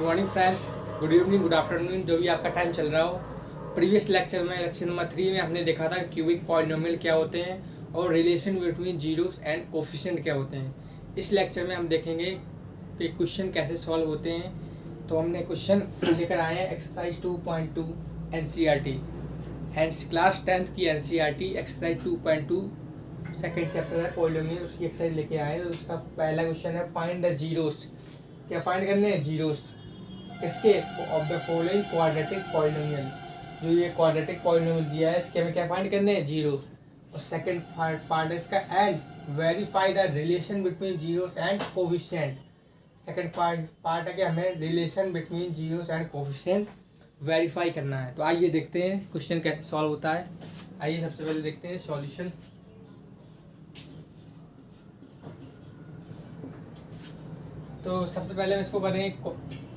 Good morning friends, good evening, good afternoon, जो भी आपका टाइम चल रहा हो। प्रीवियस लेक्चर में लेक्चर नंबर 3 में हमने देखा था क्यूबिक पॉलिनोमियल क्या होते हैं और relation between zeros and coefficient क्या होते हैं। इस लेक्चर में हम देखेंगे कि क्वेश्चन कैसे सॉल्व होते हैं। तो हमने क्वेश्चन लेकर आए हैं एक्सरसाइज 2.2 एनसीईआरटी क्लास 10th की एनसीईआरटी एक्सरसाइज 2.2 सेकेंड चैप्टर है पॉलिनोमियल, उसकी एक्सरसाइज लेके आए हैं। तो उसका पहला क्वेश्चन है फाइंड द जीरोस। क्या फाइंड करने हैं? जीरोस किसके? Of the following quadratic polynomial. जो ये क्वाड्रेटिक पॉलिनोमियल दिया है इसके हमें क्या फाइंड करने हैं? जीरोस। और सेकंड पार्ट है इसका and verify the relation between zeros and coefficient. Second part है कि हमें relation between zeros and coefficient verify करना है। तो आइए देखते हैं क्वेश्चन कैसे सॉल्व होता है। आइए सबसे पहले देखते हैं सॉल्यूशन। तो सबसे पहले हम इसको करें,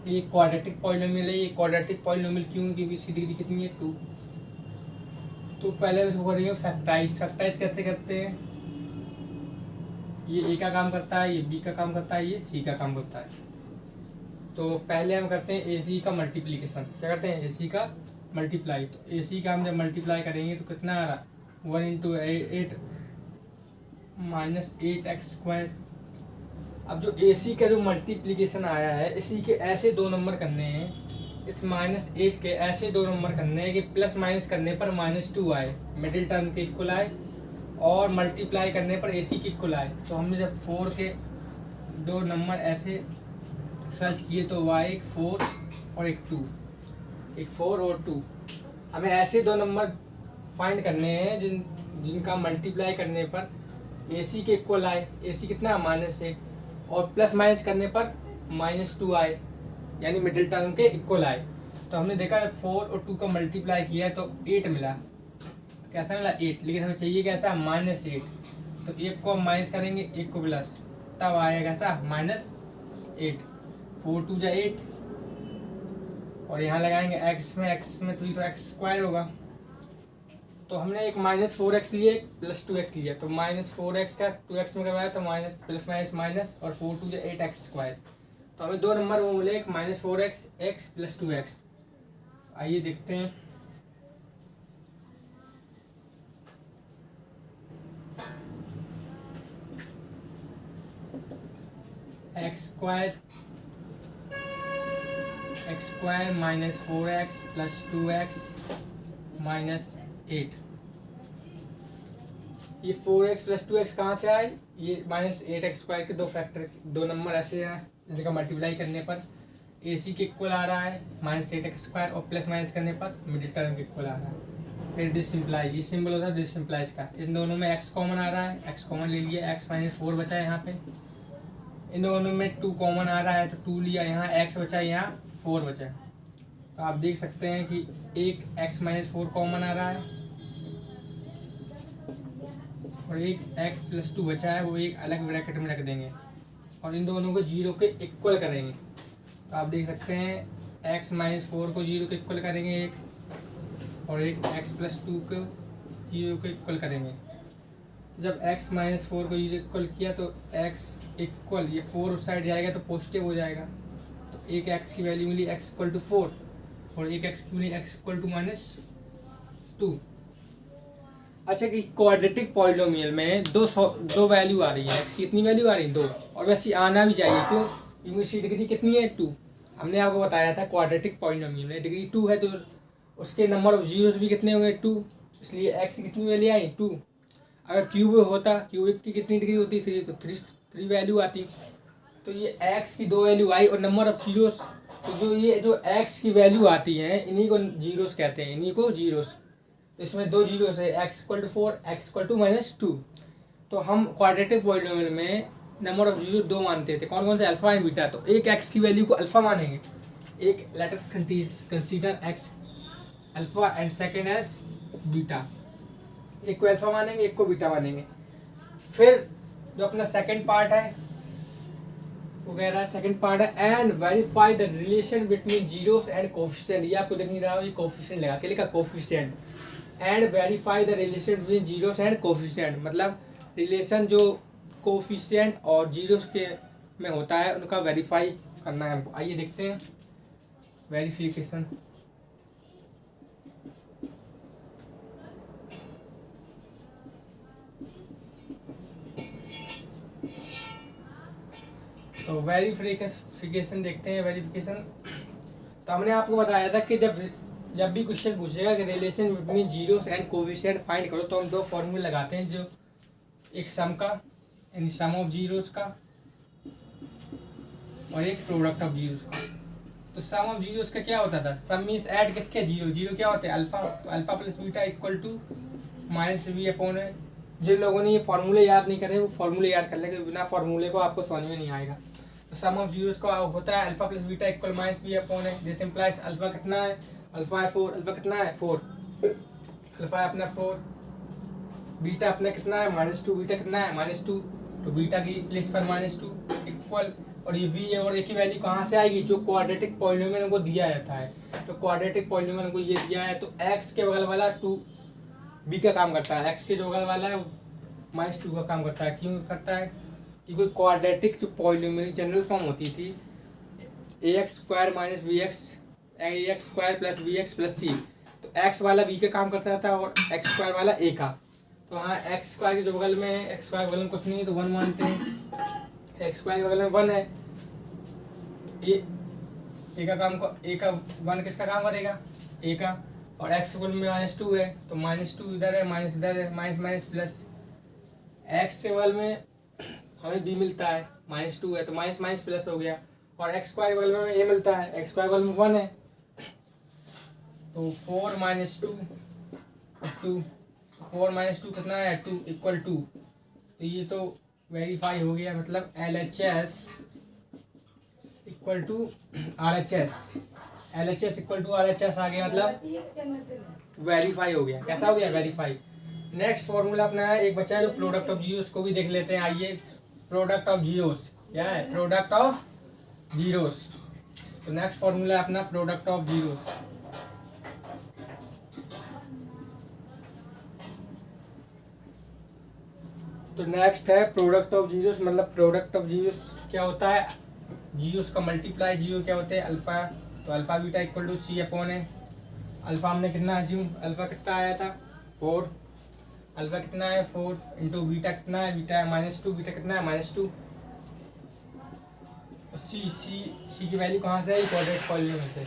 ये क्वाड्रेटिक पॉलिनोमियल है। ये क्वाड्रेटिक पॉलिनोमियल क्यों? क्योंकि इसकी डिग्री कितनी है? 2। तो पहले हम इसको करेंगे फैक्टराइज। फैक्टराइज कैसे करते हैं? ये ए का काम करता है, ये बी का काम करता है, ये सी का काम करता है। तो पहले हम करते हैं ए सी का मल्टीप्लीकेशन। क्या करते हैं? ए सी का मल्टीप्लाई। तो ए सी का हम जब मल्टीप्लाई करेंगे तो कितना आ रहा? 1 × 8 -8x²। अब जो ए सी का जो मल्टीप्लिकेशन आया है, इसी के ऐसे दो नंबर करने हैं। इस -8 के ऐसे दो नंबर करने हैं कि प्लस माइनस करने पर -2 आए, मिडिल टर्म के इक्वल आए, और मल्टीप्लाई करने पर ए सी के इक्वल आए। तो हमने जब 4 के दो नंबर ऐसे सर्च किए तो वाई एक 4 और एक 2, एक 4 और 2। हमें ऐसे दो नंबर फाइंड करने हैं जिनका मल्टीप्लाई करने पर ए सी के इक्वल आए। ए सी कितना? -8, और प्लस माइनस करने पर -2 आए, यानी मिडिल टर्म के इक्वल आए। तो हमने देखा 4 और 2 का मल्टीप्लाई किया तो 8 मिला। कैसा मिला? 8। लेकिन हमें चाहिए कैसा? -8। तो एक को हम माइनस करेंगे, एक को प्लस, तब आएगा कैसा? -8। 4 2 = 8, और यहाँ लगाएंगे x में तो ये तो x² होगा। तो हमने एक -4x लिया, एक +2x लिया। तो -4x का 2x में करवाया तो माइनस प्लस माइनस और 4 2 = 8x²। तो हमें दो नंबर वो मिले, एक -4x, x +2x। आइए देखते हैं। x² -4x +2x -8। ये 4x + 2x कहाँ से आए? ये -8x² के दो फैक्टर, दो नंबर ऐसे हैं जिनका मल्टीप्लाई करने पर ए सी के इक्वल आ रहा है -8x², और प्लस माइनस करने पर मिडिल टर्म के इक्वल आ रहा है। फिर दिस सिंप्लाई, ये सिंबल होता है दिस सिंप्लाइज का। इन दोनों में x कॉमन आ रहा है, x कॉमन ले लिया, x -4 बचा है यहाँ पे। इन दोनों में 2 कॉमन आ रहा है तो 2 लिया, यहाँ x बचा, यहाँ 4 बचा। तो आप देख सकते हैं कि एक x -4 कॉमन आ रहा है और एक x + 2 बचा है, वो एक अलग ब्रैकेट में रख देंगे और इन दोनों को 0 के इक्वल करेंगे। तो आप देख सकते हैं x -4 को 0 के इक्वल करेंगे एक, और एक x + 2 को 0 के इक्वल करेंगे। जब x -4 को 0 इक्वल किया तो x इक्वल, ये 4 उस साइड जाएगा तो पॉजिटिव हो जाएगा। तो एक x की वैल्यू मिली x = 4, और एक x की मिली x = -2। अच्छा कि क्वाड्रेटिक पॉलिनोमियल में दो वैल्यू आ रही है, x की इतनी वैल्यू आ रही है 2, और वैसे आना भी चाहिए। क्यों? क्योंकि इसकी डिग्री कितनी है? 2। हमने आपको बताया था क्वाड्रेटिक पॉलिनोमियल में डिग्री 2 है, तो उसके नंबर ऑफ जीरोस भी कितने होंगे? 2। इसलिए x की कितनी वैल्यू आई? 2। अगर क्यूब होता, क्यूबिक की कितनी डिग्री होती? 3, तो 3 वैल्यू आती। तो ये x की 2 वैल्यू आई, और नंबर ऑफ जीरोस, तो जो x की वैल्यू आती है इन्हीं को जीरोस कहते हैं, इन्हीं को जीरोस। तो इसमें 2 जीरोस है, x = 4, x = -2। तो हम क्वाड्रेटिक पॉलिनोमियल में नंबर ऑफ जीरो 2 मानते थे। कौन कौन से? Alpha and beta. तो एक x की वैल्यू को अल्फा मानेंगे, एक let us consider x alpha and second as beta. एक को अल्फा मानेंगे, एक को बीटा मानेंगे। फिर जो अपना सेकंड पार्ट है वो कह रहा है, सेकंड पार्ट है and verify the relation between zeros and coefficient. ये आपको देख नहीं रहा हो, ये कोफिशिएंट लगा के लिखा coefficient. And verify the relation between zeros and coefficient, मतलब रिलेशन जो कोफिशिएंट और जीरोस के में होता है उनका वेरीफाई करना है हमको। आइए देखते हैं। वेरिफिकेशन। तो वेरिफिकेशन देखते हैं। वेरिफिकेशन तो हमने आपको बताया था कि जब भी क्वेश्चन पूछेगा कि relation between zeros and coefficient find करो, तो हम दो फॉर्मूले लगाते हैं, जो एक सम का यानी सम ऑफ जीरोस का और एक प्रोडक्ट ऑफ जीरोस का। तो सम ऑफ जीरोस का क्या होता था? सम मीन्स ऐड किसके? जीरो। जीरो क्या होते हैं? अल्फा। तो alpha plus beta equal to minus b upon है। जिन लोगों ने ये फार्मूले याद नहीं करे वो फार्मूले याद कर लेंगे, बिना फार्मूले को आपको समझ में नहीं आएगा। तो सम ऑफ जीरोस का होता है alpha plus beta equal minus b upon है। दिस इंप्लाइज अल्फा कितना है? अल्फा है 4। अल्फा कितना है? 4। अल्फा है अपना 4। बीटा अपना कितना है? -2। बीटा कितना है? -2। तो बीटा की प्लेस पर -2 इक्वल, और ये वी है और ए की वैल्यू कहाँ से आएगी? जो क्वाड्रेटिक पॉलिनोमियल हमको दिया जाता है। तो क्वाड्रेटिक पॉलिनोमियल हमको ये दिया है, तो एक्स के बगल वाला 2 बी का काम करता है, एक्स के जो बगल वाला है -2 का काम करता है। क्यों करता है? क्योंकि क्वाड्रेटिक जो पॉलिनोमियल जनरल फॉर्म होती थी ax² - bx ax² + bx + c, तो x वाला b का काम करता था और x² वाला a का। तो हाँ, x² के जो बगल में है, x² के बगल में कुछ नहीं है तो 1 मानते हैं। x² के बगल में 1 है, a का काम को a का 1 किसका काम करेगा? a का। और x के बगल में -2 है, तो -2 इधर है, माइनस इधर है, माइनस माइनस प्लस। x के बगल में हमें b मिलता है, -2 है तो माइनस माइनस प्लस हो गया। और x² के बगल में हमें a मिलता है, x² के बगल में 1 है, तो 4 - 2 2 4 - 2 कितना है? 2 इक्वल 2। तो ये तो वेरीफाई हो गया, मतलब LHS equal to RHS। LHS equal to RHS आ गया, मतलब वेरीफाई हो गया। कैसा हो गया? वेरीफाई। नेक्स्ट फॉर्मूला अपना है, एक बच्चा है जो प्रोडक्ट ऑफ जीरोस को भी देख लेते हैं। आइए, प्रोडक्ट ऑफ जीरोस क्या है? Product of zeros. तो नेक्स्ट फॉर्मूला है अपना प्रोडक्ट ऑफ जीरोस। तो नेक्स्ट है प्रोडक्ट ऑफ जीरोस, मतलब प्रोडक्ट ऑफ जीरोस क्या होता है? जीरोस का मल्टीप्लाई जीरो क्या होते हैं? अल्फा। तो alpha beta equal to c upon है। अल्फा हमने कितना अज्यूम? अल्फा कितना आया था? 4। अल्फा कितना है? 4 इंटू बीटा कितना है? बीटा है -2। बीटा कितना है? -2। सी की वैल्यू कहाँ से आई? क्वाड्रेटिक पॉलिनोमियल से।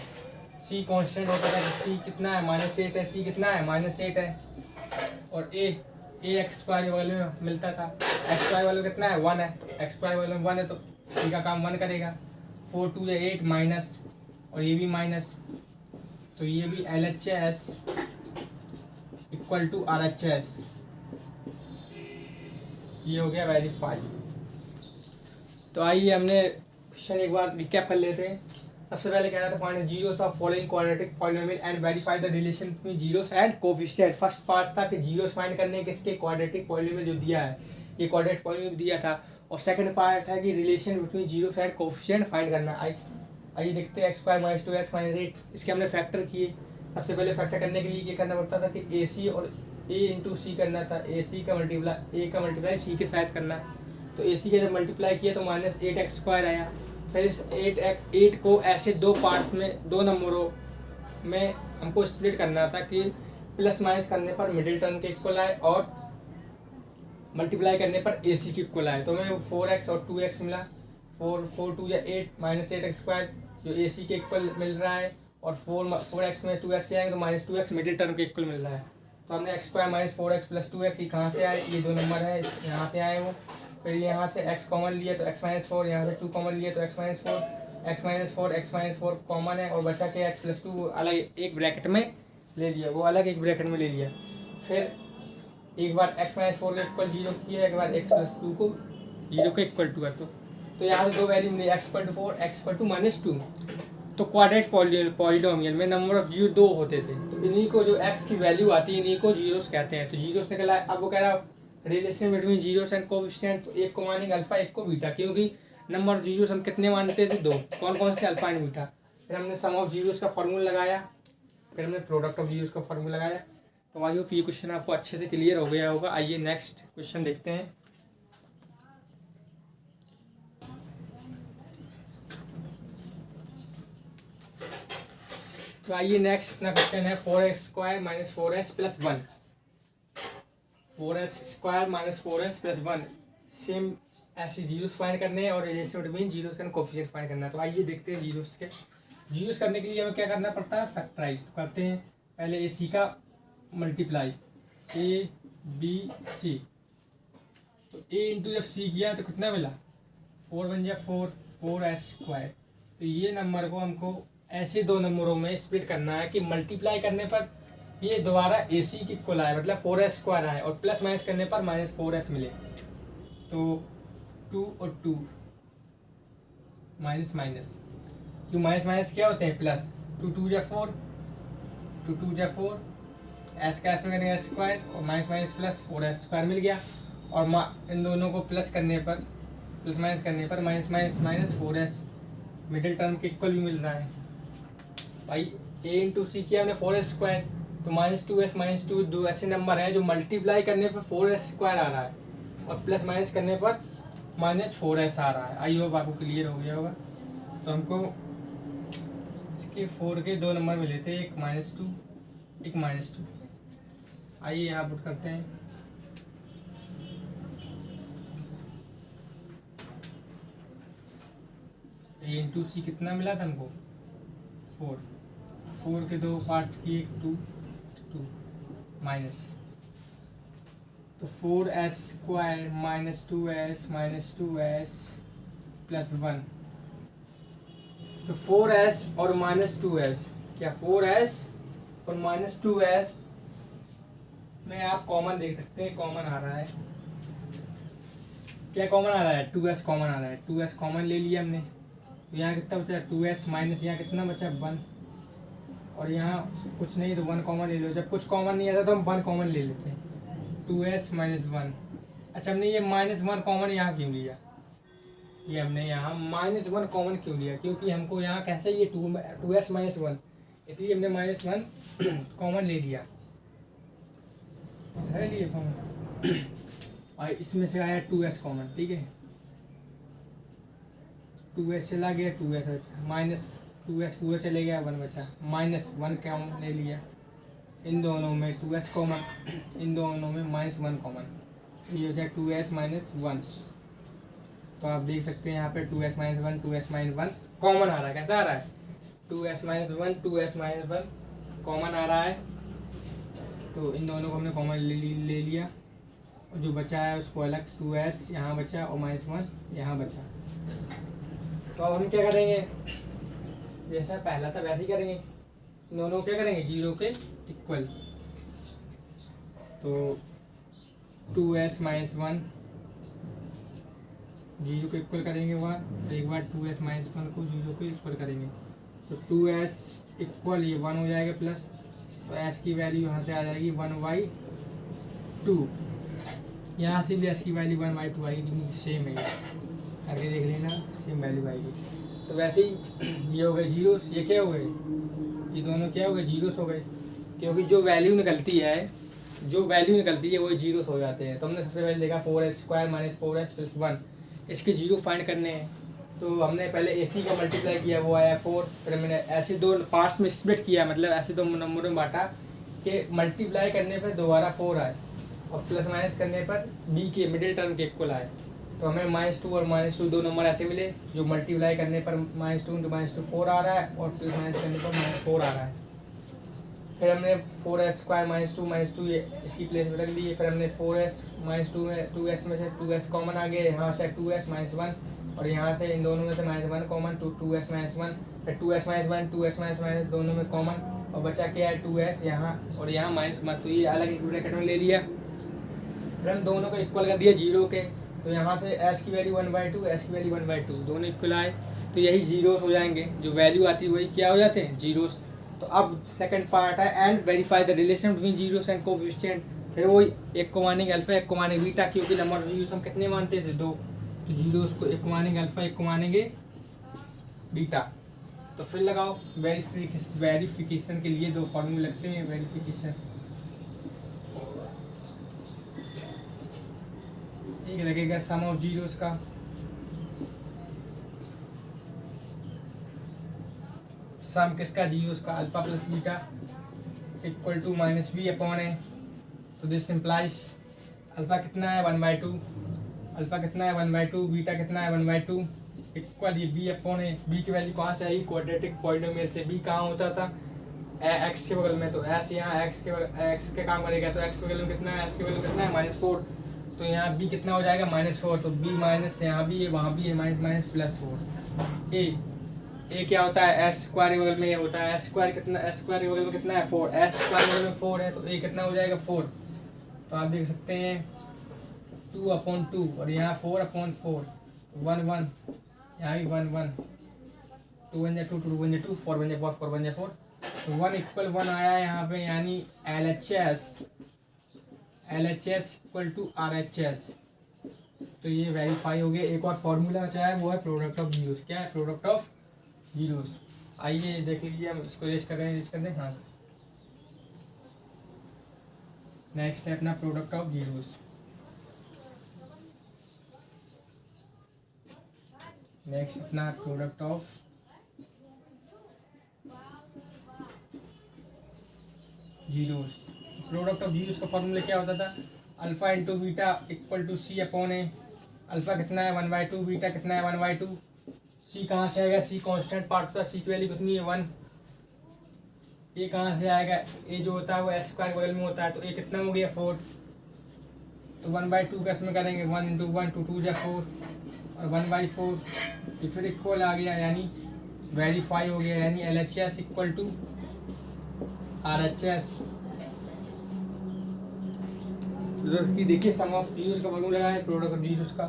सी कांस्टेंट होता था, सी कितना है? -8 है। सी कितना है? -8 है। और ए एक्स स्क्वायर के बगल में मिलता था, एक्स स्क्वायर वाले में कितना है? 1 है। एक्स स्क्वायर वाले में 1 है तो सी का काम 1 करेगा। 4 2 या 8 माइनस, और ये भी माइनस, तो ये भी LHS इक्वल टू RHS। ये हो गया वेरीफाई। तो आइए हमने क्वेश्चन एक बार रिकैप कर लेते हैं। सबसे पहले कह रहा था find zeros of following quadratic polynomial and verify the relation between zeros and coefficient. First part था कि जीरोस फाइंड करने के, इसके क्वाड्रेटिक पॉलिनोमियल जो दिया है, ये क्वाड्रेटिक पॉलिनोमियल दिया था। और सेकंड पार्ट है कि relation between zeros and coefficient find करना। आइए देखते हैं, x² - 2x - 8, इसके हमने फैक्टर किए। सबसे पहले फैक्टर करने के लिए ये करना पड़ता था कि AC और A इंटू सी करना था। AC का मल्टीप्लाई A का मल्टीप्लाई C के साथ करना। तो AC का जब मल्टीप्लाई किया तो -8x² आया। फिर इस 8 को ऐसे दो पार्ट्स में, दो नंबरों में हमको स्प्लिट करना था कि प्लस माइनस करने पर मिडिल टर्म के इक्वल आए और मल्टीप्लाई करने पर AC के इक्वल आए। तो हमें 4x और 2x मिला। 4 2 या 8 -8x² जो AC के इक्वल मिल रहा है, और 4x में 2x आएंगे तो -2x मिडिल टर्म के इक्वल मिल रहा है। तो हमने x² - 4x + 2x, ये कहाँ से आए? ये दो नंबर है, यहाँ से आए वो। फिर यहाँ से x कॉमन लिया तो x - 4, यहाँ से 2 कॉमन लिया तो x - 4, x - 4 कॉमन है, और बचा के x + 2 अलग एक ब्रैकेट में ले लिया, वो अलग एक ब्रैकेट में ले लिया। फिर एक बार x - 4 के इक्वल 0 किया, एक बार x + 2 को 0 के इक्वल 2 कर दो। तो यहाँ से दो वैल्यू मिली, x = 4, x = -2। तो क्वाड्रेटिक पॉलिनोमियल में नंबर ऑफ जीरो 2 होते थे, तो इन्हीं को जो x की वैल्यू आती है इन्हीं को जीरोस कहते हैं। तो जीरोस निकला है। अब वो कह रहा relation between zeros and coefficient, तो एक को मानेंगे अल्फा, एक को बीटा, क्योंकि नंबर ऑफ जीरोस हम कितने मानते थे? 2। कौन कौन से? Alpha and beta. फिर हमने सम ऑफ जीरोस का फॉर्मूला लगाया, फिर हमने प्रोडक्ट ऑफ जीरोस का फॉर्मूला लगाया। तो आई होप ये क्वेश्चन आपको अच्छे से क्लियर हो गया होगा। आइए नेक्स्ट क्वेश्चन देखते हैं। तो आइए नेक्स्ट अपना क्वेश्चन है 4x² minus 4s plus 1। 4s² minus 4s plus 1 same ऐसे जीरोस फाइंड करने हैं और रिलेशन बिटवीन जीरोस का कोफिशिएंट फाइंड करना है। तो आइए देखते हैं जीरोस करने के लिए हमें क्या करना पड़ता है, फैक्टराइज। तो करते हैं पहले ए सी का मल्टीप्लाई ए बी सी। तो ए इंटू जब सी किया तो कितना मिला, 4 बन जाए 4s²। तो ये नंबर को हमको ऐसे दो नंबरों में स्प्लिट करना है कि मल्टीप्लाई करने पर ये दोबारा ए सी की इक्वल आए, मतलब 4s² आए, और प्लस माइनस करने पर माइनस 4s मिले। तो 2 और 2 माइनस माइनस, क्यों माइनस माइनस क्या होते हैं, प्लस। 2 2 जा 4, 2 2 जा 4, एस का एस में करेंगे s² और माइनस माइनस प्लस 4s² मिल गया। और इन दोनों को प्लस करने पर, प्लस माइनस करने पर minus minus minus 4s middle term के इक्वल भी मिल रहा है। भाई a इंटू सी किया हमने 4s², तो -2s -2 दो ऐसे नंबर हैं जो मल्टीप्लाई करने पर 4s² आ रहा है और प्लस माइनस करने पर -4s आ रहा है। आई होप आपको क्लियर हो गया होगा। तो हमको इसके 4 के दो नंबर मिले थे, एक -2 एक -2। आइए यहाँ पुट करते हैं। a इंटू सी कितना मिला था हमको, 4 के दो पार्ट किए, 2 2 माइनस, तो 4s² माइनस 2s प्लस 1। तो 4s और -2s, क्या 4s और -2s में आप कॉमन देख सकते हैं, कॉमन आ रहा है। क्या कॉमन आ रहा है, 2s कॉमन आ रहा है। 2s कॉमन ले लिया हमने, तो यहाँ कितना बचा 2s माइनस यहाँ कितना बचा 1, और यहाँ कुछ नहीं तो 1 कॉमन ले लो। जब कुछ कॉमन नहीं आता तो हम 1 कॉमन ले लेते हैं, 2s माइनस 1। अच्छा, हमने ये -1 कॉमन यहाँ क्यों लिया, ये हमने यहाँ -1 कॉमन क्यों लिया, क्योंकि हमको यहाँ कैसे ये 2s माइनस 1, इसलिए हमने -1 कॉमन ले लिया, है लिए कॉमन। और इसमें से आया 2s कॉमन, ठीक है। 2s चला गया, 2s बचा, -2s पूरा चले गया, 1 बचा, -1 कॉमन ले लिया। इन दोनों में 2s कॉमन, इन दोनों में -1 कॉमन, ये हो जाए 2s माइनस 1। तो आप देख सकते हैं यहाँ पे 2s minus 1 2s minus 1 common आ रहा है। कैसा आ रहा है, 2s minus 1 2s minus 1 common आ रहा है। तो इन दोनों को हमने कॉमन ले लिया, और जो बचा है उसको अलग, 2s यहाँ बचा और -1 यहाँ बचा। तो अब हम क्या करेंगे, जैसा पहला था वैसे ही करेंगे, इन दोनों को क्या करेंगे, 0 के इक्वल। तो 2s माइनस 1 0 को इक्वल करेंगे वहाँ, एक बार 2s माइनस 1 को 0 को इक्वल करेंगे, तो 2s इक्वल ये 1 हो जाएगा प्लस, तो s की वैल्यू यहाँ से आ जाएगी 1/2। यहाँ से भी s की वैल्यू 1/2 आएगी, सेम है, करके देख लेना, सेम वैल्यू आएगी। तो वैसे ही ये हो गए जीरोस, ये क्या हो गए, ये दोनों क्या हो गए, जीरोस हो गए, क्योंकि जो वैल्यू निकलती है वो जीरोस हो जाते हैं। तो हमने सबसे पहले देखा 4s² माइनस 4s प्लस 1, इसके जीरो फाइंड करने हैं। तो हमने पहले ए सी का मल्टीप्लाई किया, वो आया 4, फिर मैंने ऐसे दो पार्ट्स में स्प्लिट किया, मतलब ऐसे दो नंबरों में बांटा कि मल्टीप्लाई करने पर दोबारा 4 आए और प्लस माइनस करने पर बी के मिडिल टर्म के इक्वल आए। तो हमें -2 और -2 दो नंबर ऐसे मिले जो मल्टीप्लाई करने पर -2 × -2 4 आ रहा है और प्लस माइनस करने पर -4 आ रहा है। फिर हमने 4s² -2 ये इसकी प्लेस में रख दिए। फिर हमने 4s -2 में 2s में से 2s कॉमन आ गए, यहाँ से 2s माइनस 1 और यहाँ से इन दोनों में से -1 कॉमन, 2s माइनस 1, फिर 2s माइनस 1 2s माइनस दोनों में कॉमन, और बचा क्या है 2s यहाँ और यहाँ -1, तो ये अलग एक ब्रैकेट में ले लिया। फिर हम दोनों को इक्वल कर दिया 0 के, तो यहाँ से s की वैल्यू 1/2 s की वैल्यू 1/2 दोनों इक्वल आए, तो यही जीरोस हो जाएंगे, जो वैल्यू आती है वही क्या हो जाते हैं, जीरोस। तो अब सेकंड पार्ट है and verify the relation between zeros and coefficient. फिर वही एक को मानेंगे अल्फा, एक को मानेंगे बीटा, क्योंकि नंबर ऑफ जीरोस हम कितने मानते थे 2, तो जीरोस को एक को मानेंगे अल्फा, एक को मानेंगे बीटा। तो फिर लगाओ वेरिफिकेशन के लिए 2 फॉर्मूले लगते हैं। वेरिफिकेशन एक लगेगा सम ऑफ जीरोस का, सम किसका, जीरोस का, alpha plus beta equal to minus B upon A. तो दिस इम्प्लाइज अल्फा कितना है 1/2, अल्फा कितना है 1/2, बीटा कितना है 1/2 इक्वल ये बी अपॉन ए। बी की वैल्यू कहाँ से आई, क्वाड्रेटिक पॉलिनोमियल से। बी कहाँ होता था, एक्स के बगल में, तो एस यहाँ एक्स के काम करेगा, तो एक्स के बगल में कितना है, एक्स के बगल में कितना है -4, तो यहाँ बी कितना हो जाएगा -4, तो बी माइनस यहाँ भी है वहाँ भी है माइनस +4। ए क्या होता है, एस स्क्वायर के बगल में ये होता है, एस स्क्वायर कितना, एस स्क्वायर के बगल में कितना है 4, एस स्क्वायर के बगल में 4 है, तो ए कितना हो जाएगा 4। तो आप देख सकते हैं 2/2 और यहाँ 4/4, 1 1, यहाँ भी 1 1, 2 1 2, 2 1 2, 4 1 4, 4 1 4, तो 1 = 1 आया है यहाँ पे, यानी LHS इक्वल टू RHS। तो ये वेरीफाई हो गया। एक और फॉर्मूला बचा है, वो है प्रोडक्ट ऑफ जीरोस। क्या है, प्रोडक्ट ऑफ जीरोस। आइए देख लीजिए, हम इसको रेस कर दें। हाँ, नेक्स्ट है अपना प्रोडक्ट ऑफ जीरोस। नेक्स्ट अपना product of zeros. Product of zeros का फॉर्मूला क्या होता था, alpha into beta equal to C upon A. Alpha कितना है 1/2, बीटा कितना है 1/2। सी कहाँ से आएगा, सी कांस्टेंट पार्ट होता है, सी की वैल्यू कितनी है 1। ए कहाँ से आएगा, ए जो होता है वो एस स्क्वायर बगल में होता है, तो ए कितना हो गया 4। तो 1/2 का इसमें करेंगे, 1 × 1 2 2 4 और 1/4, तो फिर इक्वल आ गया, यानी वेरीफाई हो गया, यानी LHS इक्वल टू RHS। देखिए सम ऑफ जीरोस का फॉर्मूला लगा है प्रोडक्ट ऑफ जीरोस का,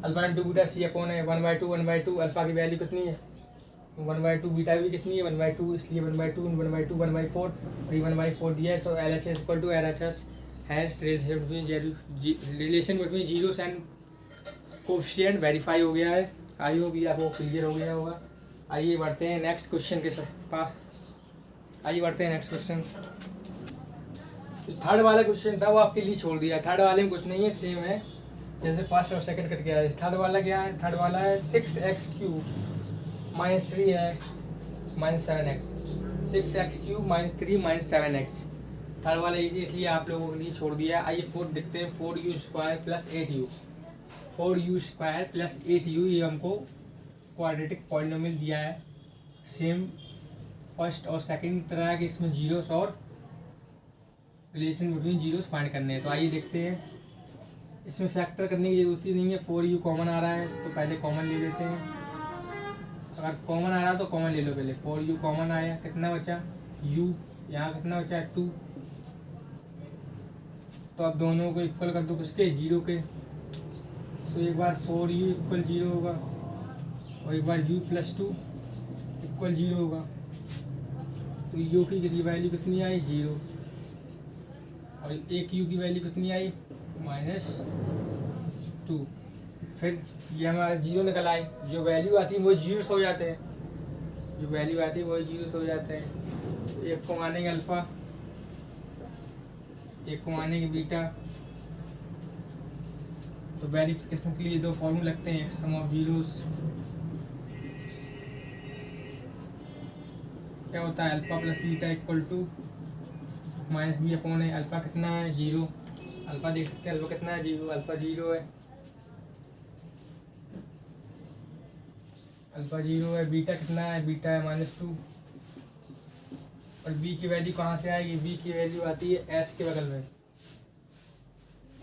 alpha into beta C upon है 1/2 अल्फा की वैल्यू कितनी है 1/2, बीटा भी कितनी है 1/2, इसलिए 1/2 1/2 1/4 और ये 1/4 दिया है, तो LHS equal to RHS। Hence relation between zeros and coefficient verify हो गया है। आई होप ये आपको क्लियर हो गया होगा। आइए बढ़ते हैं नेक्स्ट क्वेश्चन के पास। आइए बढ़ते हैं नेक्स्ट क्वेश्चन। थर्ड वाला क्वेश्चन था वो आपके लिए छोड़ दिया, थर्ड वाले में कुछ नहीं है, सेम है जैसे फर्स्ट और सेकंड करके आया। थर्ड वाला क्या है, थर्ड वाला है 6x³ -3 है -7x, 6x³ -3 -7x। थर्ड वाला इजी इसलिए आप लोगों के लिए छोड़ दिया। आइए फोर्थ देखते हैं, 4u² + 8u, 4u² + 8u, ये हमको क्वाड्रेटिक पॉलिनोमियल दिया है। सेम फर्स्ट और सेकंड की तरह कि इसमें जीरोस और रिलेशन बिटवीन जीरोस फाइंड करने हैं। तो आइए देखते हैं, इसमें फैक्टर करने की जरूरत ही नहीं है, 4u कॉमन आ रहा है तो पहले कॉमन ले लेते हैं। अगर कॉमन आ रहा है तो कॉमन ले लो पहले। 4u कॉमन आया, कितना बचा u, यहाँ कितना बचा 2, तो अब दोनों को इक्वल कर दो किसके, 0 के। तो एक बार 4u = 0 होगा और एक बार u + 2 = 0 होगा। तो u की वैल्यू कितनी आई 0 और एक u की वैल्यू कितनी आई -2। फिर ये हमारा 0 निकल आए, जो वैल्यू आती है वो जीरोस हो जाते हैं, जो वैल्यू आती है वो जीरोस हो जाते हैं। तो एक को मानेंगे अल्फ़ा, एक को मानेंगे बीटा। तो वेरिफिकेशन के लिए दो फॉर्मूला लगते हैं, सम ऑफ जीरोस क्या होता है, alpha plus beta equal to -b upon A. Alpha कितना है 0, अल्फा देख सकते हैं, अल्फा कितना है 0, अल्फा 0 है, अल्फा 0 है। बीटा कितना है, बीटा है -2 और b की वैल्यू कहाँ से आएगी, b की वैल्यू आती है s के बगल में,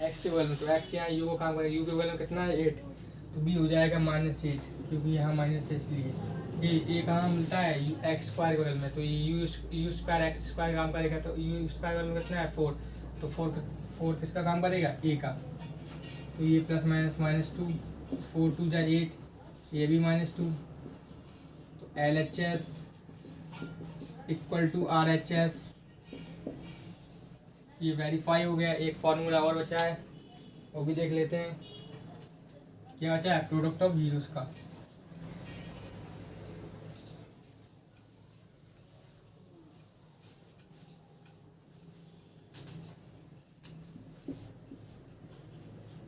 x के बगल में। तो x यहाँ u को काम करेगा, u के बगल में कितना है 8, तो b हो जाएगा -8 क्योंकि यहाँ माइनस है इसलिए। ए कहाँ मिलता है x² के बगल में, तो u² x² काम करेगा, तो u² के बगल में कितना है 4, तो 4 किसका काम करेगा, a का। तो ये +- -2, 4 2 = 8, ये भी -2। तो LHS = RHS, ये वेरीफाई हो गया। एक फार्मूला और बचा है, वो भी देख लेते हैं। क्या बचा है, प्रोडक्ट ऑफ जीरोस का।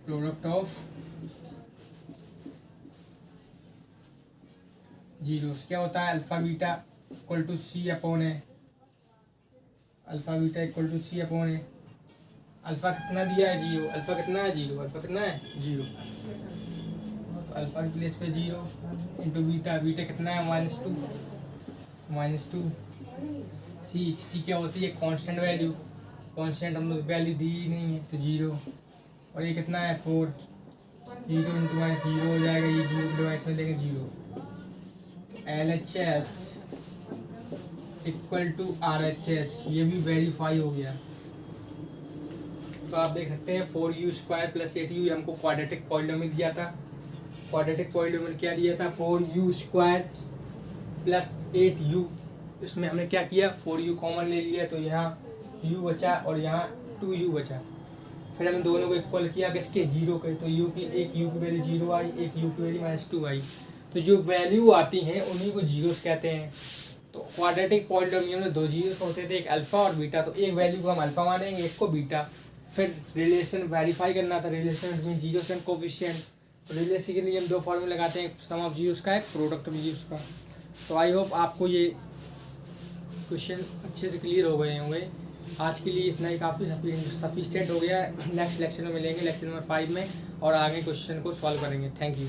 प्रोडक्ट ऑफ जीरोस क्या होता है, alpha beta = equal to C upon A alpha beta equal to C upon A. Alpha कितना दिया है 0, अल्फ़ा कितना है 0, अल्फ़ा कितना है 0, तो अल्फ़ा की प्लेस पे 0 इंटू बीटा, बीटा कितना है -2 सी क्या होती है कांस्टेंट वैल्यू, कांस्टेंट हम लोग वैल्यू दी ही नहीं है तो 0, और ये कितना है 4, 0 इंटू -0 हो जाएगा, ये 0 डिवाइड में देंगे 0, तो LHS इक्वल टू RHS, ये भी वेरीफाई हो गया। तो आप देख सकते हैं 4u² + 8u हमको क्वाड्रेटिक पॉलिनोमियल दिया था। क्वाड्रेटिक पॉलिनोमियल क्या दिया था 4u² + 8u, इसमें हमने क्या किया 4u कॉमन ले लिया तो यहाँ u बचा और यहाँ 2u बचा, फिर हमने दोनों को इक्वल किया किसके 0 के, तो u की वैल्यू 0 आई, एक u की वैल्यू -2 आई, तो जो वैल्यू आती हैं उन्हीं को जीरोस कहते हैं। तो क्वाड्रेटिक पॉलिनोमियल में 2 जीरोस होते थे, एक अल्फ़ा और बीटा, तो एक वैल्यू को हम अल्फ़ा मानेंगे एक को बीटा, फिर रिलेशन वेरीफाई करना था, relation between zeros and coefficient, तो रिलेशन के लिए हम 2 फॉर्मूले लगाते हैं, सम ऑफ जीरोस का एक प्रोडक्ट ऑफ जीरोस का। तो आई होप आपको ये क्वेश्चन अच्छे से क्लियर हो गए होंगे। आज के लिए इतना ही काफ़ी सफिशिएंट हो गया। नेक्स्ट लेक्चर में मिलेंगे, लेक्चर नंबर 5 में, और आगे क्वेश्चन को सॉल्व करेंगे। Thank you.